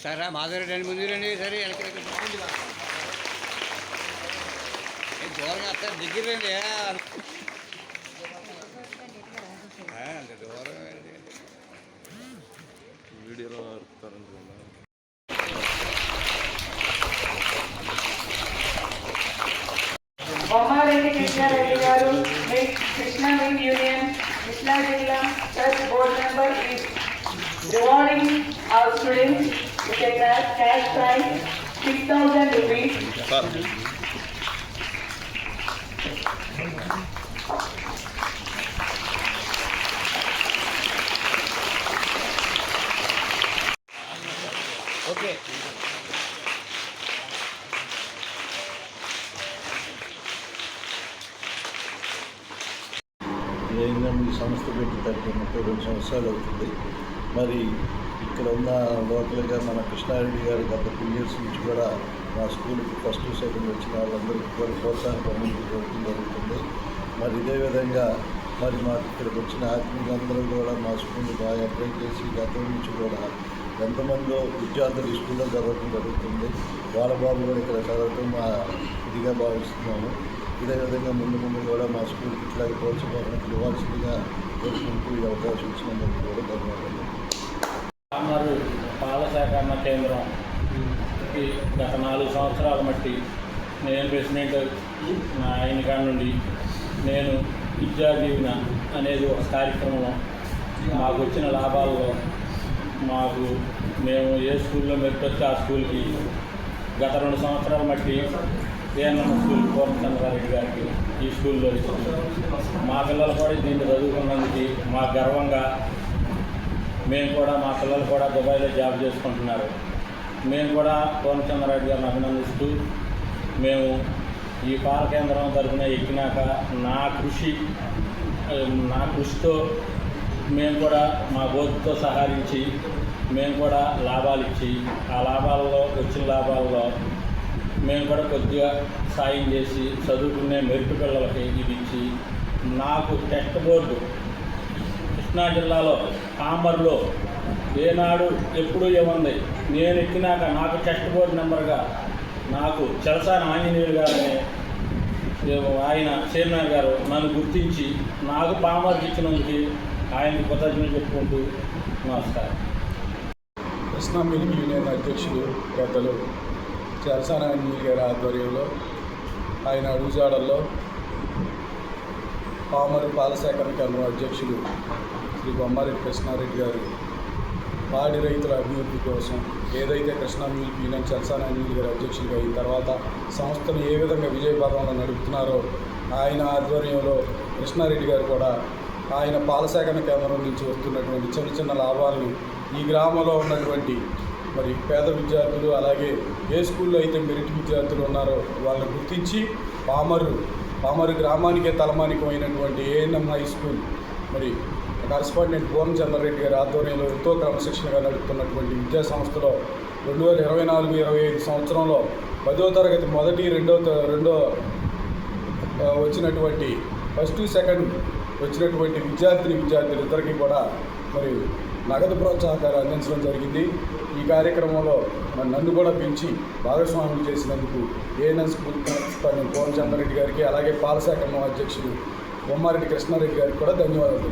సరే మాధవరెడ్డి అని ముందు రండి సరే దూరంగా వస్తారు దగ్గర రండి అంత దూరం వీడియోలో బొమ్మారెడ్డి కృష్ణారెడ్డి గారు కృష్ణా మిల్ యూనియన్ కృష్ణా జిల్లా trust board member is rewarding our students with a cash prize 6,000 rupees. Okay. ఈ సంస్థ పెట్టి తగ్గి 32 సంవత్సరాలు అవుతుంది. మరి ఇక్కడ ఉన్న లోకల్గా మన కృష్ణారెడ్డి గారు గత 2 years నుంచి కూడా మా స్కూల్కి ఫస్ట్ సెకండ్ వచ్చిన వాళ్ళందరికీ కూడా ప్రోత్సాహం పంపించడం జరుగుతుంది. మరి ఇదే విధంగా మరి మాకు ఇక్కడికి వచ్చిన ఆత్మీయులందరూ కూడా మా స్కూల్ని బాగా అప్లై చేసి గతం నుంచి కూడా ఎంతమందో విద్యార్థులు ఈ స్కూల్లో చదవడం జరుగుతుంది. వాళ్ళ బాబు కూడా ఇక్కడ చదవటం మా ఇదిగా భావిస్తున్నాము. ఇదే విధంగా ముందు కూడా మా స్కూల్కి ఇట్లాగే ప్రోత్సాహం ఇవ్వాల్సిందిగా కోరుకుంటూ ఈ అవకాశం ఇచ్చినందుకు కూడా ధన్యవాదాలు. పాల సేకరణ కేంద్రం గత 4 సంవత్సరాల మట్టి నేను ప్రెసిడెంట్ ఆయన కాడ నుండి నేను విద్యా దీవెన అనేది ఒక కార్యక్రమం మాకు వచ్చిన లాభాల్లో మేము ఏ స్కూల్లో మెరిట్ వస్తే ఆ స్కూల్కి గత 2 సంవత్సరాల మట్టి ఏఎన్ఎం స్కూల్ పూర్ణచంద్రారెడ్డి గారికి ఈ స్కూల్లో మా పిల్లలు కూడా దీన్ని చదువుకున్నందుకు మా గర్వంగా మా పిల్లలు కూడా దుబాయ్లో జాబ్ చేసుకుంటున్నారు. మేము కూడా పూర్ణచంద్రారెడ్డి గారిని అభినందిస్తూ మేము ఈ పాల కేంద్రం తరఫున ఎక్కినాక నా కృషితో మేము కూడా మా బోధుతో సహకరించి మేము కూడా లాభాలు ఇచ్చి ఆ లాభాలలో వచ్చిన లాభాలలో మేము కూడా కొద్దిగా సాయం చేసి చదువుకునే మెరిట్ పిల్లలకి ఇది ఇచ్చి నాకు టెస్ట్ బోర్డు కృష్ణా జిల్లాలో కామర్లో ఏనాడు ఎప్పుడు ఏముంది నేను ఎక్కినాక నాకు టెస్ట్ బోర్డు నెంబర్గా నాకు చలసాని ఆంజనేయులు గారు ఆయన చైర్మన్ గారు నన్ను గుర్తించి నాకు పామర్కి ఇచ్చినందుకు ఆయనకి కృతజ్ఞతలు చెప్పుకుంటూ నమస్కారం. కృష్ణా మిల్క్ యూనియన్ అధ్యక్షులు పెద్దలు చలసాని ఆంజనేయులు గారి ఆధ్వర్యంలో ఆయన అడుగుజాడల్లో పామరు పాల సేకరణ కేంద్రం అధ్యక్షులు శ్రీ బొమ్మారెడ్డి కృష్ణారెడ్డి గారు పాడి రైతుల అభివృద్ధి కోసం ఏదైతే కృష్ణా మిల్క్ యూనియన్ చలసాని ఆంజనేయులు గారి అధ్యక్షులుగా అయిన తర్వాత సంస్థను ఏ విధంగా విజయపథంలో నడుపుతున్నారో ఆయన ఆధ్వర్యంలో కృష్ణారెడ్డి గారు కూడా ఆయన పాల సేకరణ కేంద్రం నుంచి వస్తున్నటువంటి చిన్న చిన్న లాభాలను ఈ గ్రామంలో ఉన్నటువంటి మరి పేద విద్యార్థులు అలాగే ఏ స్కూల్లో అయితే మెరిట్ విద్యార్థులు ఉన్నారో వాళ్ళని గుర్తించి పామరు గ్రామానికే తలమానికమైనటువంటి ఏఎన్ఎం హై స్కూల్ మరి కరస్పాండెంట్ పూర్ణచంద్రారెడ్డి గారి ఆధ్వర్యంలో ఎంతో క్రమశిక్షణగా నడుపుతున్నటువంటి విద్యా సంస్థలో 2024-25 సంవత్సరంలో 10వ తరగతి మొదటి రెండో వచ్చినటువంటి ఫస్ట్ సెకండ్ వచ్చినటువంటి విద్యార్థులిద్దరికీ కూడా మరి నగదు ప్రోత్సాహకాలు అందించడం జరిగింది. ఈ కార్యక్రమంలో నన్ను కూడా పెంచి భాగస్వాములు చేసినందుకు ఏఎన్ఎం స్కూల్ కరస్పాండెంట్ పూర్ణచంద్రారెడ్డి గారికి అలాగే పాల సేకరణ అధ్యక్షులు బొమ్మారెడ్డి కృష్ణారెడ్డి గారికి కూడా ధన్యవాదాలు.